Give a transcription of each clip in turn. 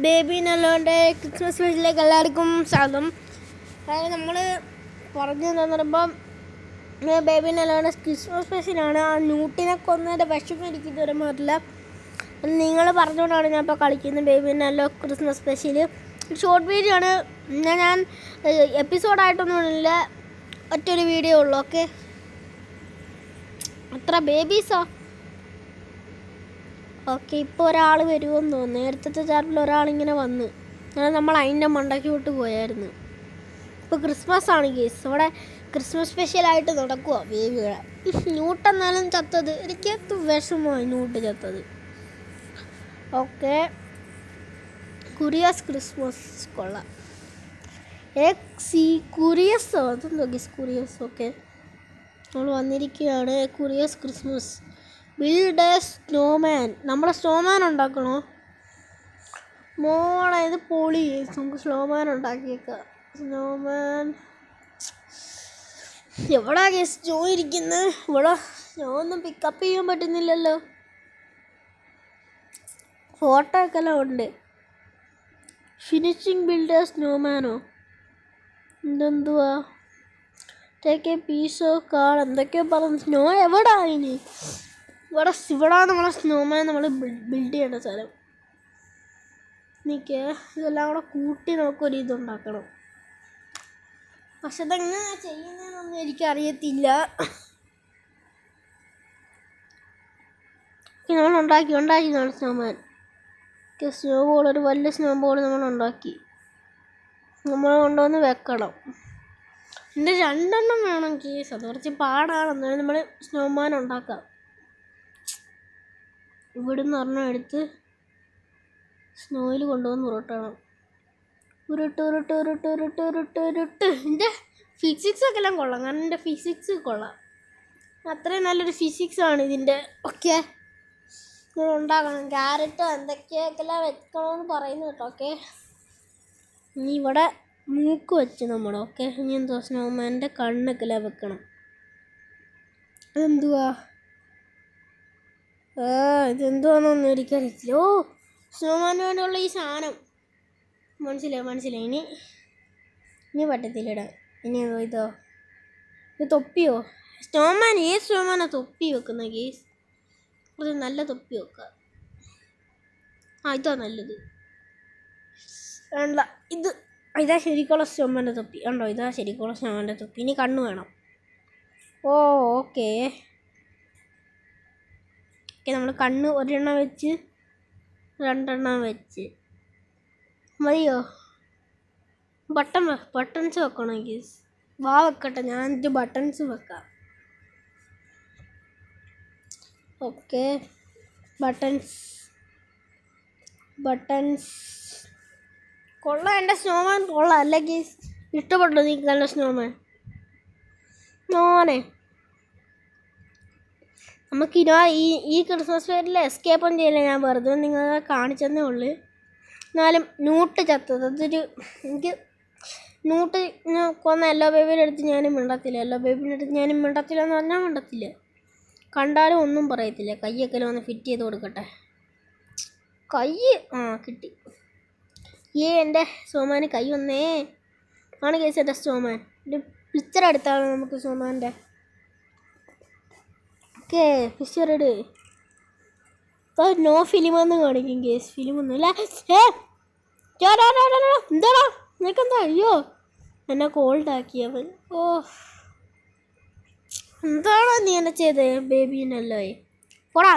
Baby നെല്ലോൻ്റെ Christmas വീട്ടിലേക്ക് എല്ലാവർക്കും സ്വാഗതം. അതായത് നമ്മൾ പറഞ്ഞു തന്നിടുമ്പം ബേബി നെല്ലോൻ്റെ ക്രിസ്മസ് സ്പെഷ്യലാണ്. ആ ന്യൂട്ടിനെ കൊന്നതിൻ്റെ വിഷമം എനിക്ക് ഇതുവരെ മാറില്ല. നിങ്ങൾ പറഞ്ഞുകൊണ്ടാണ് ഞാൻ ഇപ്പോൾ കളിക്കുന്നത്. ബേബി നെല്ലോ ക്രിസ്മസ് സ്പെഷ്യൽ ഷോർട്ട് വീഡിയോ ആണ്. ഞാൻ എപ്പിസോഡായിട്ടൊന്നുമില്ല, ഒറ്റൊരു വീഡിയോ ഉള്ളൂ. ഓക്കെ, അത്ര ബേബീസാ. ഓക്കെ, ഇപ്പോൾ ഒരാൾ വരുമെന്ന് തോന്നുന്നു. നേരത്തെ ചാർട്ടിൽ ഒരാളിങ്ങനെ വന്ന് നമ്മൾ അതിൻ്റെ മണ്ടയ്ക്ക് വിട്ട് പോയായിരുന്നു. ഇപ്പോൾ ക്രിസ്മസ് ആണ് കേസ്. അവിടെ ക്രിസ്മസ് സ്പെഷ്യലായിട്ട് നടക്കുക ബേബികളെ. ന്യൂട്ടെന്നാലും ചത്തത് എനിക്ക് വിഷമമായി, ന്യൂട്ട് ചത്തത്. ഓക്കെ, കുറിയസ് ക്രിസ്മസ് കൊള്ളാം. കുറിയസോ അതെന്തോ ഗീസ്, കുറിയസ്. ഓക്കെ, നമ്മൾ വന്നിരിക്കുകയാണ്. കുറിയസ് ക്രിസ്മസ്. Build A snowman. നമ്മളെ സ്നോമാൻ ഉണ്ടാക്കണോ മോളെ? ഇത് പൊളി. നമുക്ക് സ്നോമാൻ ഉണ്ടാക്കിയേക്കാം. സ്നോമാൻ എവിടാ കേസ് ജോ ഇരിക്കുന്നത്? ഇവിടെ ജോ ഒന്നും പിക്കപ്പ് ചെയ്യാൻ പറ്റുന്നില്ലല്ലോ. ഫോട്ടോ ഒക്കെ എല്ലാം ഉണ്ട്. ഫിനിഷിങ് ബിൽഡ് എ സ്നോമാനോ ഇതെന്തുവാ? Take a piece of car എന്തൊക്കെയോ പറഞ്ഞു. സ്നോ എവിടാ ഇനി? ഇവിടെ നമ്മളെ സ്നോമാൻ നമ്മൾ ബിൽഡ് ചെയ്യേണ്ട സ്ഥലം. എനിക്ക് ഇതെല്ലാം കൂടെ കൂട്ടി നമുക്കൊരു ഇതുണ്ടാക്കണം. പക്ഷെ അതെങ്ങനെയാണ് ചെയ്യുന്നതെന്നൊന്നും എനിക്കറിയത്തില്ല. നമ്മൾ ഉണ്ടാക്കി നമ്മൾ സ്നോമാൻ. സ്നോ ബോൾ, ഒരു വലിയ സ്നോ ബോൾ നമ്മൾ ഉണ്ടാക്കി. നമ്മൾ കൊണ്ടുവന്ന് വെക്കണം. എൻ്റെ 2 എണ്ണം വേണം കേസ്. അത് കുറച്ച് പാടാണ്. എന്നാലും നമ്മൾ സ്നോമാൻ ഉണ്ടാക്കാം. ഇവിടുന്ന് ഒരെണ്ണം എടുത്ത് സ്നോയിൽ കൊണ്ടുവന്ന് ഉരുട്ടണം. ഉരുട്ട്. എൻ്റെ ഫിസിക്സൊക്കെ എല്ലാം കൊള്ളാം. കാരണം എൻ്റെ ഫിസിക്സ് കൊള്ളാം. അത്രയും നല്ലൊരു ഫിസിക്സാണ് ഇതിൻ്റെ. ഓക്കെ, ഉണ്ടാക്കണം. ക്യാരറ്റ് എന്തൊക്കെയൊക്കെല്ലാം വെക്കണമെന്ന് പറയുന്നു കേട്ടോ. ഓക്കെ, ഇനി ഇവിടെ മൂക്ക് വെച്ച് നമ്മൾ. ഓക്കെ, ഇനി എന്തോ സ്നോമാൻ്റെ കണ്ണൊക്കെ എല്ലാം വെക്കണം. എന്തുവാ ഇതെന്തുവാന്നൊന്നും എനിക്കറിയത്തില്ല. ഓ, സ്നോമാന് വേണ്ടിയുള്ള ഈ സാധനം മനസ്സിലായി. ഇനി പറ്റത്തില്ല ഇടാൻ. ഇനി ഇതോ, ഇത് തൊപ്പിയോ? സ്നോമാൻ സ്നോമാനാ തൊപ്പി വെക്കുന്ന കേസ്? അത് നല്ല തൊപ്പി വെക്കുക. ഇതാ നല്ലത്. വേണ്ട, ഇതാ ശരിക്കുള്ള സ്നോമാൻ്റെ തൊപ്പി. ഉണ്ടോ? ഇതാ ശരിക്കുള്ള സ്നോമാൻ്റെ തൊപ്പി. ഇനി കണ്ണ് വേണം. ഓക്കെ, നമ്മൾ കണ്ണ് 1 എണ്ണം വെച്ച് 2 എണ്ണം വെച്ച് മതിയോ? ബട്ടൺസ് വെക്കണം ഗീസ്. വെക്കട്ടെ, ഞാൻ എന്നിട്ട് ബട്ടൺസ് വെക്കാം. ഓക്കെ, ബട്ടൺസ് കൊള്ളാം. എൻ്റെ സ്നോമാൻ കൊള്ളാം അല്ലേ ഗീസ്? ഇഷ്ടപ്പെട്ടോ നിങ്ങൾക്ക് നല്ല സ്നോമാൻ? മോനെ, നമുക്കിനി ഈ ക്രിസ്മസ് ഫെയറിൽ എസ്കേപ്പ് ഒന്നും ചെയ്യില്ല. ഞാൻ വെറുതെ നിങ്ങളെ കാണിച്ചതന്നേ ഉള്ളൂ. എന്നാലും ന്യൂട്ട് ചത്തത് എനിക്ക് ന്യൂട്ട് കൊന്ന യെല്ലോ ബേബിയുടെ അടുത്ത് ഞാനും മിണ്ടത്തില്ല. എന്ന് പറഞ്ഞാൽ മിണ്ടത്തില്ല. കണ്ടാലും ഒന്നും പറയത്തില്ല. കയ്യൊക്കെ ഒന്ന് ഫിറ്റ് ചെയ്ത് കൊടുക്കട്ടെ. കൈ കിട്ടി. എൻ്റെ സോമാന് കൈ വന്നേ. ആണ് കേസ് എൻ്റെ സോമാൻ. ഒരു പിക്ചർ എടുത്താണ് നമുക്ക് സോമാൻ്റെ. ഓക്കെ, പിക്ചർ ഇട്. ഇപ്പോൾ നോ ഫിലിമെന്ന് കാണിക്കും കേസ്. ഫിലിമൊന്നും ഇല്ല. എന്താടാ നിനക്കെന്താ? അയ്യോ, എന്നെ കോൾഡാക്കിയവൻ. എന്താണോ നീ എന്നെ ചെയ്തേ ബേബീനല്ലോ? പോടാ,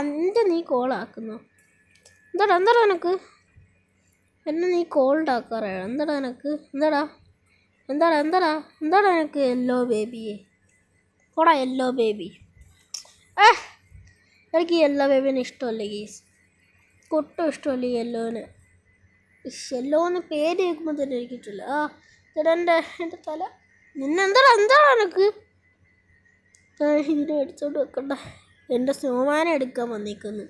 നീ കോളാക്കുന്നു. എന്താടാ നിനക്ക്? എന്നെ നീ കോൾഡാക്കാറാണ്. എന്താടാ നിനക്ക്? എന്താടാ നിനക്ക്? യെല്ലോ ബേബിയെ പോടാ, യെല്ലോ ബേബി. എനിക്ക് യെല്ലോ ബേബീനെ ഇഷ്ടമല്ല ഗീസ്. ഒട്ടും ഇഷ്ടമല്ല യെല്ലോന്. യെല്ലോന്ന് പേര് കേൾക്കുമ്പോൾ തന്നെ എനിക്കിട്ടില്ല. ചേട്ടാ എൻ്റെ തല. എന്താടാ നിനക്ക്? ഇതിനെ അടിച്ചോണ്ട് വെക്കണ്ട. എൻ്റെ സ്നോമാനെ എടുക്കാൻ വന്നേക്കുന്നു.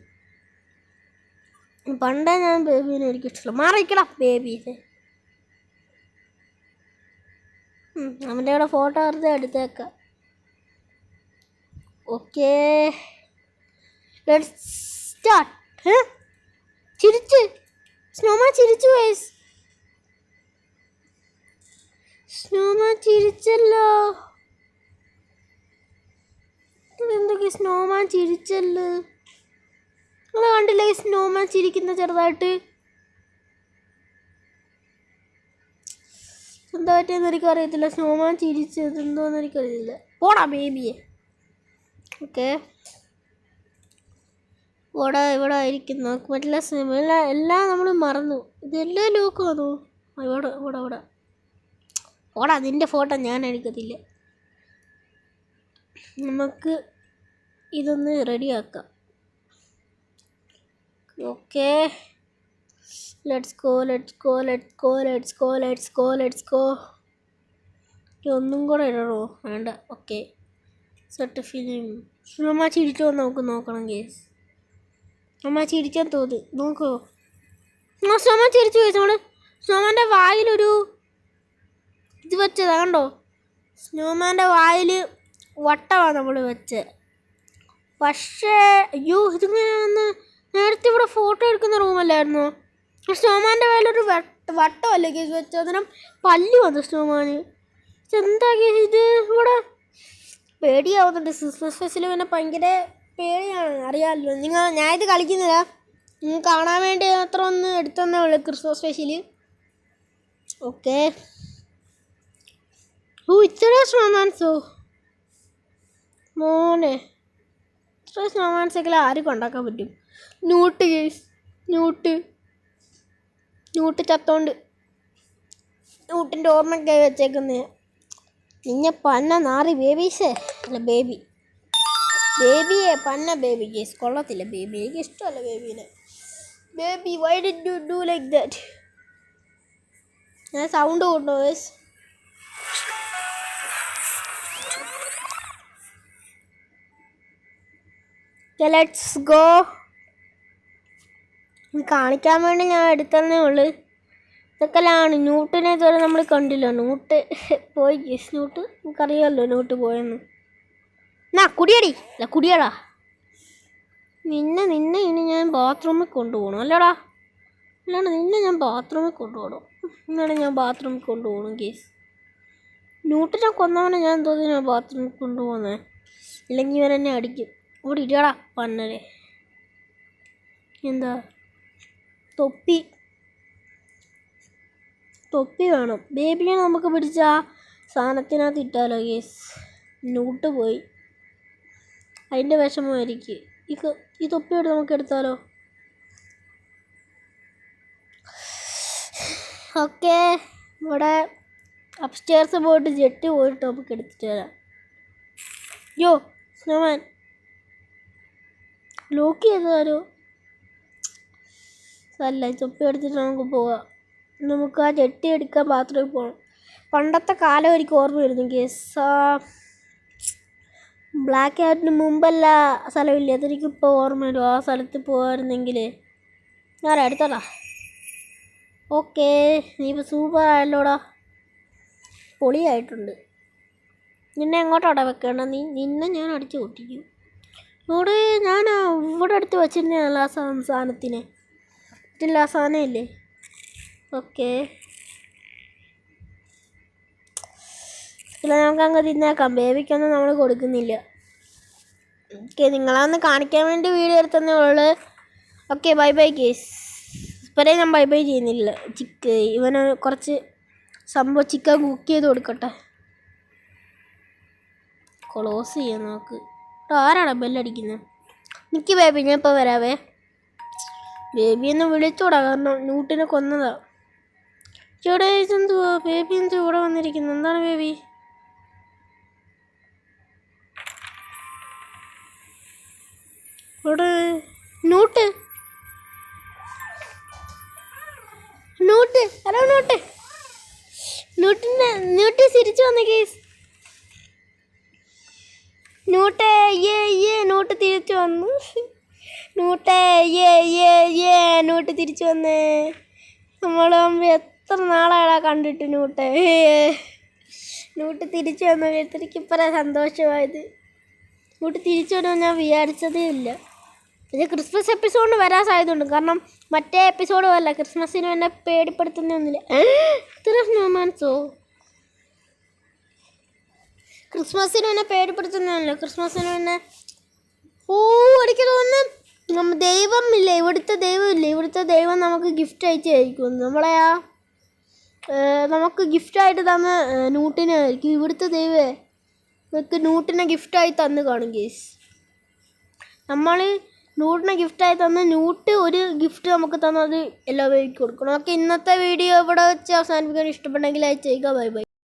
പണ്ടേ ഞാൻ ബേബീനെ എനിക്കിഷ്ടമില്ല. മാറിക്കടാ ബേബീനെ. അവൻ്റെ കൂടെ ഫോട്ടോ വെറുതെ എടുത്തേക്കാം. Okay, let's start. ചിരിച്ച് സ്നോമാൻ ചിരിച്ചു ഗൈസ്. സ്നോമാൻ ചിരിച്ചല്ലോ. എന്തൊക്കെ സ്നോമാൻ ചിരിച്ചല്ലോ. നിങ്ങൾ കണ്ടില്ലേ സ്നോമാൻ ചിരിക്കുന്ന ചെറുതായിട്ട്? എന്താ പറ്റിയെന്ന് എനിക്കറിയത്തില്ല. സ്നോമാൻ ചിരിച്ചത് എന്തോന്ന് എനിക്കറിയില്ല. പോടാ ബേബിയെ. ഓക്കെ, ഇവിടെ ആയിരിക്കും. നമുക്ക് പറ്റില്ല. എല്ലാം നമ്മൾ മറന്നു. ഇതെല്ലാം ലോക്കാണോ? ഇവിടെ ഓടാ. നിൻ്റെ ഫോട്ടോ ഞാൻ എടുക്കത്തില്ല. നമുക്ക് ഇതൊന്ന് റെഡിയാക്കാം. Okay, let's go. ഒന്നും കൂടെ ഇടണോ? വേണ്ട. Okay, set film. അമ്മ ചിരിച്ചോ നമുക്ക് നോക്കണം കേസ്. അമ്മ ചിരിക്കാൻ തോന്നി. നോക്കോ? അമ്മ ചിരിച്ചു പോയി. സ്നോമാൻ്റെ വായിലൊരു ഇത് വെച്ചതാ കണ്ടോ? സ്നോമാൻ്റെ വായിൽ വട്ടമാണ് നമ്മൾ വെച്ചത്. പക്ഷേ അയ്യോ, ഇതിങ്ങനെ വന്ന് നേരത്തെ ഇവിടെ ഫോട്ടോ എടുക്കുന്ന റൂമല്ലായിരുന്നോ? സ്നോമാൻ്റെ വായിലൊരു വട്ടമല്ലേ കേസ് വെച്ചത്. അന്നേരം പല്ല് വന്നു സ്നോമാന്. എന്താ കേസ് ഇത്? ഇവിടെ പേടിയാവുന്നുണ്ട്. ക്രിസ്മസ് സ്പെഷ്യൽ പിന്നെ ഭയങ്കര പേടിയാണ്, അറിയാമല്ലോ. ഞാൻ ഇത് കളിക്കുന്നില്ല, നിങ്ങൾ കാണാൻ വേണ്ടി മാത്രം ഒന്ന് എടുത്തന്നേ ഉള്ളൂ ക്രിസ്മസ് സ്പെഷ്യൽ. ഓക്കെ. ഇത്ര സ്നോമാൻസോ മോനെ? ഇത്ര സ്നോമാൻസൊക്കെ ആർക്കും ഉണ്ടാക്കാൻ പറ്റും? ന്യൂട്ട് കേസ്, ന്യൂട്ട് ചത്തോണ്ട് ന്യൂട്ടിൻ്റെ ഓർമ്മയ്ക്കായി വെച്ചേക്കുന്നേ. നിന്നെ പന്ന നാറി ബേബീസേ. അല്ല ബേബിയെ പന്ന ബേബി കേസ്. കൊള്ളത്തില്ല ബേബി, എനിക്ക് ഇഷ്ടമല്ല ബേബീനെ. Baby why did you do like that? ഞാൻ സൗണ്ട് കൂട്ടോ കേസ്. Let's go. കാണിക്കാൻ വേണ്ടി ഞാൻ എടുത്തന്നേ ഉള്ളു. ഇതൊക്കെയാണ് ന്യൂട്ടിനെ ഇതുവരെ നമ്മൾ കണ്ടില്ല. ന്യൂട്ട് പോയി കേസ്. നമുക്കറിയാമല്ലോ ന്യൂട്ട് പോയെന്ന്. എന്നാ കുടിയടി. അല്ല കുടിയടാ. നിന്നെ ഇനി ഞാൻ ബാത്റൂമിൽ കൊണ്ടുപോകണം അല്ലടാ. അല്ലാണ്ട് നിന്നെ ഞാൻ ബാത്റൂമിൽ കൊണ്ടുപോകണം. ഇന്നാണ് ഞാൻ ബാത്റൂമിൽ കൊണ്ടുപോകണം കേസ്. ന്യൂട്ടിനെ കൊന്നവനെ ഞാൻ തോന്നി ഞാൻ ബാത്റൂമിൽ കൊണ്ടുപോകുന്നേ. ഇല്ലെങ്കിൽ ഇവൻ എന്നെ അടിക്കും. ഇവിടെ ഇടാടാ പന്നരെ. എന്താ തൊപ്പി വേണം. ബേബിയെ നമുക്ക് പിടിച്ച ആ സാധനത്തിനകത്ത് ഇട്ടാലോ കേസ്. ന്യൂട്ട് പോയി, അതിൻ്റെ വിഷമമായിരിക്കും. ഈ തൊപ്പിയോട് നമുക്ക് എടുത്താലോ? ഓക്കെ, ഇവിടെ അപ്സ്റ്റേഴ്സ് പോയിട്ട് ജെട്ടി പോയിട്ട് നമുക്ക് എടുത്തിട്ട് വരാം. യോ സ്നോമാൻ ലോക്ക് ചെയ്താലോ? അല്ല, തൊപ്പി എടുത്തിട്ട് നമുക്ക് പോവാം. നമുക്ക് ആ ജെട്ടി എടുക്കാൻ ബാത്റൂമിൽ പോകണം. പണ്ടത്തെ കാലം എനിക്ക് ഓർമ്മ വരുന്നു കേസ്. ബ്ലാക്ക് ഔട്ടിന് മുമ്പല്ല സ്ഥലമില്ല, അതെനിക്കിപ്പോൾ ഓർമ്മ വരും. ആ സ്ഥലത്ത് പോകാമായിരുന്നെങ്കിൽ ഞാൻ എടുത്തോടാ. ഓക്കെ, നീ ഇപ്പോൾ സൂപ്പർ ആയല്ലോടാ, പൊളിയായിട്ടുണ്ട്. നിന്നെ എങ്ങോട്ടാടാ വെക്കേണ്ട? നിന്നെ ഞാൻ അടിച്ച് പൊട്ടിക്കും. ഞാൻ ഇവിടെ അടുത്ത് വെച്ചിരുന്നല്ല ആ സാധനത്തിന്. ഇതില്ല ആ സാധനം ഇല്ലേ? ഓക്കെ, ഇല്ല നമുക്കങ്ങ് തിന്നേക്കാം. ബേബിക്കൊന്നും നമ്മൾ കൊടുക്കുന്നില്ല. ഓക്കെ, നിങ്ങളൊന്ന് കാണിക്കാൻ വേണ്ടി വീഡിയോ എടുത്തന്നേ ഉള്ളു. Okay, bye case. ഇപ്പോഴേ ഞാൻ ബൈ ചെയ്യുന്നില്ല. ഇവന് കുറച്ച് സംഭവം ചിക്കൻ കുക്ക് ചെയ്ത് കൊടുക്കട്ടെ. ക്ലോസ് ചെയ്യാൻ നോക്ക്. ആരാണ് ബെല്ലടിക്കുന്നത്? നിൽക്ക് ബേബി, ഞാൻ ഇപ്പോൾ വരാവേ. ബേബിയൊന്ന് വിളിച്ചോടാ, കാരണം ന്യൂട്ടിനെ കൊന്നതാ. ചേട്ടാ എന്തുവാ ബേബി എന്തുവാ ഇവിടെ വന്നിരിക്കുന്നത്? എന്താണ് ബേബി? ഇവിടെ ന്യൂട്ട് ഹലോ ന്യൂട്ട് തിരിച്ചു വന്ന കേസ്. ന്യൂട്ട് തിരിച്ചു വന്നു. ന്യൂട്ട് തിരിച്ചു വന്നേ. നമ്മൾ എത്ര നാളാടാ കണ്ടിട്ട്. ന്യൂട്ട് തിരിച്ചു വന്നു. എനിക്കിപ്പോഴാണ് സന്തോഷമായത്. ന്യൂട്ട് തിരിച്ചു വരുമ്പോൾ ഞാൻ വിചാരിച്ചതേ ഇല്ല. ഇത് ക്രിസ്മസ് എപ്പിസോഡിന് വരാൻ സാധ്യതയുണ്ട്. കാരണം മറ്റേ എപ്പിസോഡ് അല്ല, ക്രിസ്മസിന് എന്നെ പേടിപ്പെടുത്തുന്നൊന്നുമില്ല. ഇത്ര സ്നോമാൻസോ ക്രിസ്മസിന് എന്നെ പേടിപ്പെടുത്തുന്നതല്ല. ക്രിസ്മസിന് എന്നെ എനിക്ക് തോന്നുന്നു ദൈവമില്ലേ, ഇവിടുത്തെ ദൈവമില്ലേ, ഇവിടുത്തെ ദൈവം നമുക്ക് ഗിഫ്റ്റ് അയച്ചായിരിക്കും. നമ്മളെ നമുക്ക് ഗിഫ്റ്റായിട്ട് തന്ന നൂട്ടിനായിരിക്കും ഇവിടുത്തെ ദൈവമേ നമുക്ക് നൂട്ടിനെ ഗിഫ്റ്റായി തന്ന് കാണും ഗേസ്. നമ്മൾ നൂട്ടിനെ ഗിഫ്റ്റായി തന്ന് നൂട്ട് ഒരു ഗിഫ്റ്റ് നമുക്ക് തന്നത് എല്ലാവരും കൊടുക്കണം. നമുക്ക് ഇന്നത്തെ വീഡിയോ ഇവിടെ വെച്ച് അവസാനിപ്പിക്കാൻ ഇഷ്ടപ്പെട്ടെങ്കിൽ ലൈക്ക് ചെയ്യുക. Bye bye.